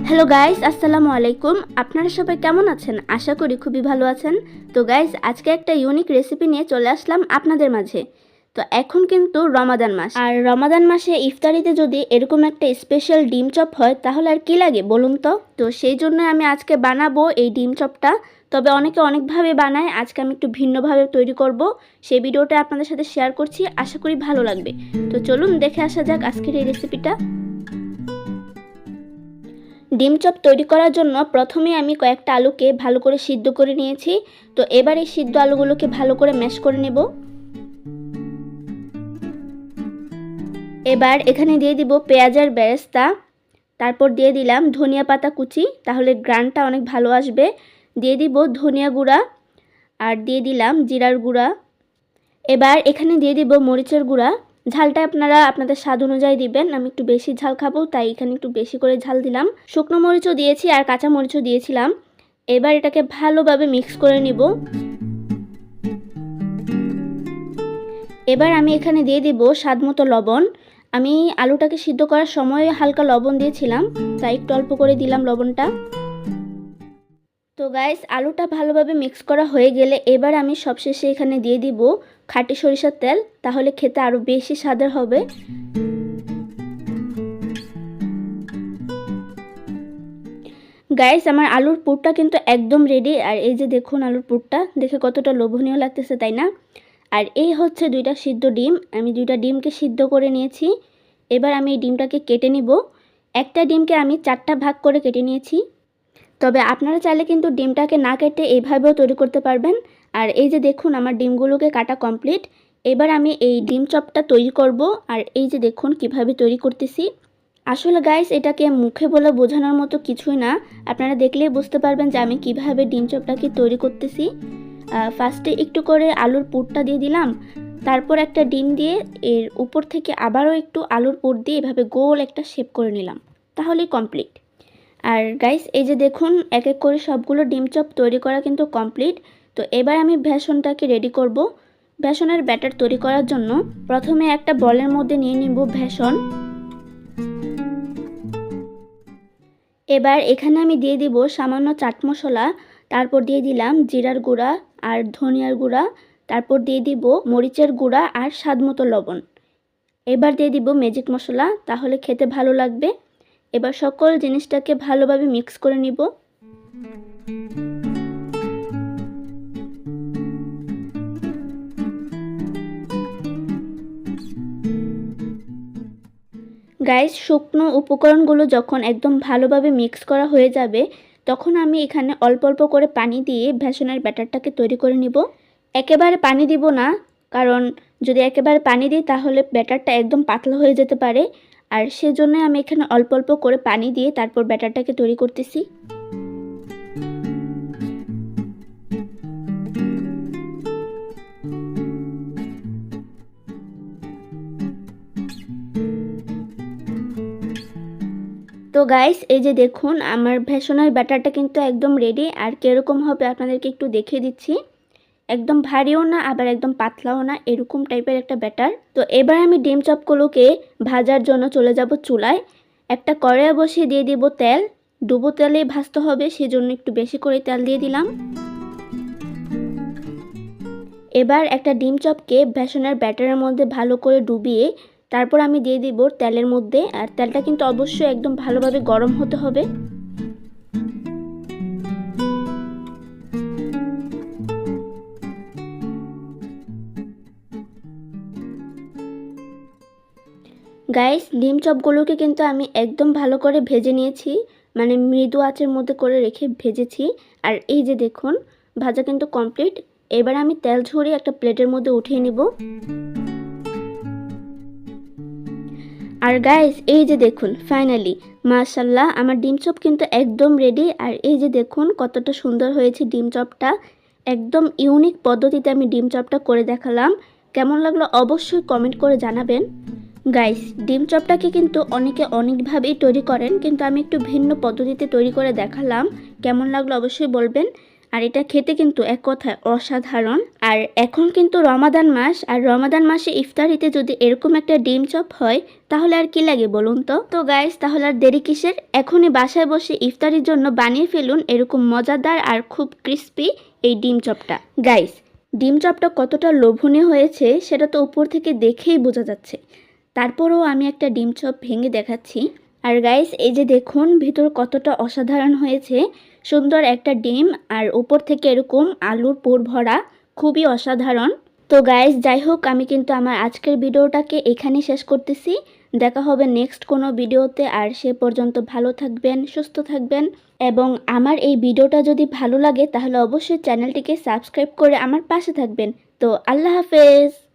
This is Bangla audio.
হ্যালো গাইস, আসসালামু আলাইকুম। আপনারা সবাই কেমন আছেন? আশা করি খুবই ভালো আছেন। তো গাইস, আজকে একটা ইউনিক রেসিপি নিয়ে চলে আসলাম আপনাদের মাঝে। তো এখন কিন্তু রমাদান মাস, আর রমাদান মাসে ইফতারিতে যদি এরকম একটা স্পেশাল ডিম চপ হয় তাহলে আর কি লাগে বলুন তো। তো সেই জন্য আমি আজকে বানাবো এই ডিম চপটা। তবে অনেকে অনেকভাবে বানায়, আজকে আমি একটু ভিন্নভাবে তৈরি করব। সেই ভিডিওটা আপনাদের সাথে শেয়ার করছি, আশা করি ভালো লাগবে। তো চলুন দেখে আসা যাক আজকের এই রেসিপিটা। ডিম চপ তৈরি করার জন্য প্রথমে আমি কয়েকটা আলুকে ভালো করে সিদ্ধ করে নিয়েছি। তো এবার এই সিদ্ধ আলুগুলোকে ভালো করে ম্যাশ করে নেব। এবার এখানে দিয়ে দিব পেঁয়াজের বেরেস্তা, তারপর দিয়ে দিলাম ধনিয়া পাতা কুচি, তাহলে গ্রানটা অনেক ভালো আসবে। দিয়ে দিব ধনিয়া গুঁড়া, আর দিয়ে দিলাম জিরার গুঁড়া। এবার এখানে দিয়ে দিব মরিচের গুঁড়া। ঝালটা আপনারা আপনাদের স্বাদ অনুযায়ী দিবেন। আমি একটু বেশি ঝাল খাবো, তাই এখানে একটু বেশি করে ঝাল দিলাম। শুকনো মরিচও দিয়েছি আর কাঁচা মরিচও দিয়েছিলাম। এবার এটাকে ভালোভাবে মিক্স করে নিব। এবার আমি এখানে দিয়ে দিব স্বাদ মতো লবণ। আমি আলুটাকে সিদ্ধ করার সময় হালকা লবণ দিয়েছিলাম, তাই একটু অল্প করে দিলাম লবণটা। তো গাইস, আলুটা ভালোভাবে মিক্স করা হয়ে গেলে এবার আমি সবশেষে এখানে দিয়ে দিব খাঁটি সরিষার তেল, তাহলে খেতে আরও বেশি স্বাদের হবে। গাইস, আমার আলুর পুরটা কিন্তু একদম রেডি। আর এই যে দেখুন আলুর পুরটা দেখে কতটা লোভনীয় লাগতেছে, তাই না? আর এই হচ্ছে 2টা সিদ্ধ ডিম। আমি 2টা ডিমকে সিদ্ধ করে নিয়েছি। এবার আমি এই ডিমটাকে কেটে নিব। একটা ডিমকে আমি 4টা ভাগ করে কেটে নিয়েছি। তবে আপনারা চাইলে কিন্তু ডিমটাকে না কেটে এইভাবেও তৈরি করতে পারবেন। আর এই যে দেখুন আমার ডিমগুলোকে কাটা কমপ্লিট। এবার আমি এই ডিম চপটা তৈরি করব। আর এই যে দেখুন কিভাবে তৈরি করতেছি। আসলে গাইস, এটাকে মুখে বলে বোঝানোর মতো কিছুই না, আপনারা দেখলেই বুঝতে পারবেন যে আমি কিভাবে ডিম চপটাকে তৈরি করতেছি। ফার্স্টে একটু করে আলুর পুরটা দিয়ে দিলাম, তারপর একটা ডিম দিয়ে এর উপর থেকে আবারও একটু আলুর পুর দিয়ে এভাবে গোল একটা শেপ করে নিলাম, তাহলেই কমপ্লিট। আর গাইস, এই যে দেখুন এক এক করে সবগুলো ডিম চপ তৈরি করা কিন্তু কমপ্লিট। তো এবার আমি বেসনটাকে রেডি করব। বেসনের ব্যাটার তৈরি করার জন্য প্রথমে একটা বলের মধ্যে নিয়ে নিব বেসন। এবার এখানে আমি দিয়ে দিব সামান্য চাট মশলা, তারপর দিয়ে দিলাম জিরার গুঁড়া আর ধনিয়ার গুঁড়া, তারপর দিয়ে দিব মরিচের গুঁড়া আর স্বাদমতো লবণ। এবার দিয়ে দিব ম্যাজিক মশলা, তাহলে খেতে ভালো লাগবে। এবার সকল জিনিসটাকে ভালোভাবে মিক্স করে নিব। গাইস, শুকনো উপকরণগুলো যখন একদম ভালোভাবে মিক্স করা হয়ে যাবে, তখন আমি এখানে অল্প অল্প করে পানি দিয়ে বেসনের ব্যাটারটাকে তৈরি করে নিব। একেবারে পানি দিব না, কারণ যদি একেবারে পানি দিই তাহলে ব্যাটারটা একদম পাতলা হয়ে যেতে পারে। আর সেজন্য আমি এখানে অল্প অল্প করে পানি দিয়ে তারপর ব্যাটারটাকে তৈরি করতেছি। তো গাইস, এই যে দেখুন আমার বেসনের ব্যাটারটা কিন্তু একদম রেডি। আর কীরকম হবে আপনাদেরকে একটু দেখিয়ে দিচ্ছি। একদম ভারীও না আবার একদম পাতলাও না, এরকম টাইপের একটা ব্যাটার। তো এবার আমি ডিম চপগুলোকে ভাজার জন্য চলে যাব চুলায়। একটা কড়াই বসিয়ে দিয়ে দিব তেল। ডুবো তেলে ভাজতে হবে, সেজন্য একটু বেশি করে তেল দিয়ে দিলাম। এবার একটা ডিম চপকে বেসনের ব্যাটারের মধ্যে ভালো করে ডুবিয়ে তারপর আমি দিয়ে দিব তেলের মধ্যে। আর তেলটা কিন্তু অবশ্যই একদম ভালোভাবে গরম হতে হবে। গাইস, ডিম চপগুলোকে কিন্তু আমি একদম ভালো করে ভেজে নিয়েছি, মানে মৃদু আঁচের মধ্যে করে রেখে ভেজেছি। আর এই যে দেখুন ভাজা কিন্তু কমপ্লিট। এবার আমি তেল ঝরিয়ে একটা প্লেটের মধ্যে উঠিয়ে নিব। আর গাইস, এই যে দেখুন ফাইনালি মাশাআল্লাহ আমার ডিম চপ কিন্তু একদম রেডি। আর এই যে দেখুন কতটা সুন্দর হয়েছে ডিম চপটা। একদম ইউনিক পদ্ধতিতে আমি ডিম চপটা করে দেখালাম। কেমন লাগলো অবশ্যই কমেন্ট করে জানাবেন। গাইস, ডিম চপটাকে কিন্তু অনেকে অনেকভাবেই তৈরি করেন, কিন্তু আমি একটু ভিন্ন পদ্ধতিতে তৈরি করে দেখালাম। কেমন লাগলো অবশ্যই বলবেন। আর এটা খেতে কিন্তু এক কথায় অসাধারণ। আর এখন কিন্তু রমাদান মাস, আর রমাদান মাসে ইফতারিতে যদি এরকম একটা ডিম চপ হয় তাহলে আর কি লাগে বলুন তো। তো গাইস, তাহলে আর দেরি কিসের, এখনই বাসায় বসে ইফতারির জন্য বানিয়ে ফেলুন এরকম মজাদার আর খুব ক্রিস্পি এই ডিম চপটা। গাইস, ডিম চপটা কতটা লোভনীয় হয়েছে সেটা তো উপর থেকে দেখেই বোঝা যাচ্ছে। তারপরেও আমি একটা ডিম চপ ভেঙে দেখাচ্ছি। আর গাইস, এই যে দেখুন ভিতর কতটা অসাধারণ হয়েছে, সুন্দর একটা ডিম আর উপর থেকে এরকম আলুর পুর ভরা, খুবই অসাধারণ। তো গাইস, যাই হোক, আমি কিন্তু আমার আজকের ভিডিওটাকে এখানেই শেষ করতেছি। দেখা হবে নেক্সট কোনো ভিডিওতে, আর সে পর্যন্ত ভালো থাকবেন, সুস্থ থাকবেন, এবং আমার এই ভিডিওটা যদি ভালো লাগে তাহলে অবশ্যই চ্যানেলটিকে সাবস্ক্রাইব করে আমার পাশে থাকবেন। তো আল্লাহ হাফেজ।